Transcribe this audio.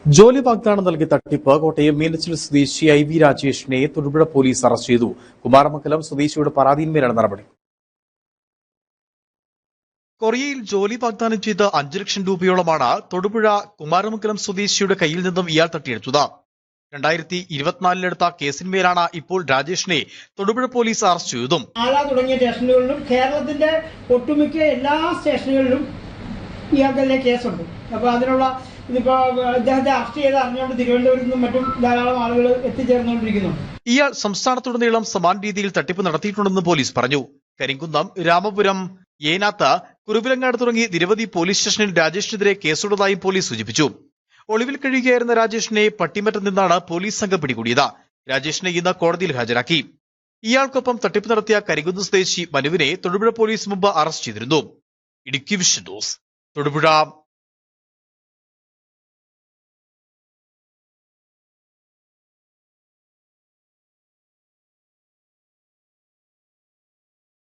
ജോലി വാഗ്ദാനം നൽകി തട്ടിപ്പ് കോട്ടയം മീനച്ചിൽ സ്വദേശി IV രാജേഷിനെ തൊടുപുഴ പോലീസ് അറസ്റ്റ് ചെയ്തു. കുമാരമംഗലം സ്വദേശിയുടെ പരാതിയിന്മേലാണ് നടപടി. കൊറിയയിൽ ജോലി വാഗ്ദാനം ചെയ്ത് 5 ലക്ഷം രൂപയോളമാണ് തൊടുപുഴ കുമാരമംഗലം സ്വദേശിയുടെ കയ്യിൽ നിന്നും ഇയാൾ തട്ടിയെടുത്തത്. 2024 എടുത്ത കേസിന്മേലാണ് ഇപ്പോൾ രാജേഷിനെ തൊടുപുഴ പോലീസ് അറസ്റ്റ് ചെയ്തതും. തുടങ്ങിയ സ്റ്റേഷനുകളിലും കേരളത്തിന്റെ ഒട്ടുമിക്ക എല്ലാ സ്റ്റേഷനുകളിലും ഇയാൾക്കെതിരെ കേസുണ്ട്. അപ്പൊ അതിനുള്ള ഇതിപ്പോ അദ്ദേഹത്തെ അറസ്റ്റ് ചെയ്ത് അറിഞ്ഞുകൊണ്ട് തിരുവനന്തപുരത്ത് നിന്നും മറ്റും ധാരാളം ആളുകൾ എത്തിച്ചേർന്നുകൊണ്ടിരിക്കുന്നു. ഇയാൾ സംസ്ഥാനത്തുടനീളം സമാന രീതിയിൽ തട്ടിപ്പ് നടത്തിയിട്ടുണ്ടെന്ന് പോലീസ് പറഞ്ഞു. കരിങ്കുന്നം, രാമപുരം, ഏനാത്ത്, കുറുവിലങ്ങാട് തുടങ്ങി നിരവധി പോലീസ് സ്റ്റേഷനിൽ രാജേഷിനെതിരെ കേസുള്ളതായും പോലീസ് സൂചിപ്പിച്ചു. ഒളിവിൽ കഴിയുകയായിരുന്ന രാജേഷിനെ പട്ടിമറ്റത്ത് നിന്നാണ് പോലീസ് സംഘം പിടികൂടിയത്. രാജേഷിനെ ഇന്ന് കോടതിയിൽ ഹാജരാക്കി. ഇയാൾക്കൊപ്പം തട്ടിപ്പ് നടത്തിയ കരിങ്കുന്നം സ്വദേശി മനുവിനെ തൊടുപുഴ പോലീസ് മുമ്പ് അറസ്റ്റ് ചെയ്തിരുന്നു. Idukki vision news, Thodupuzha.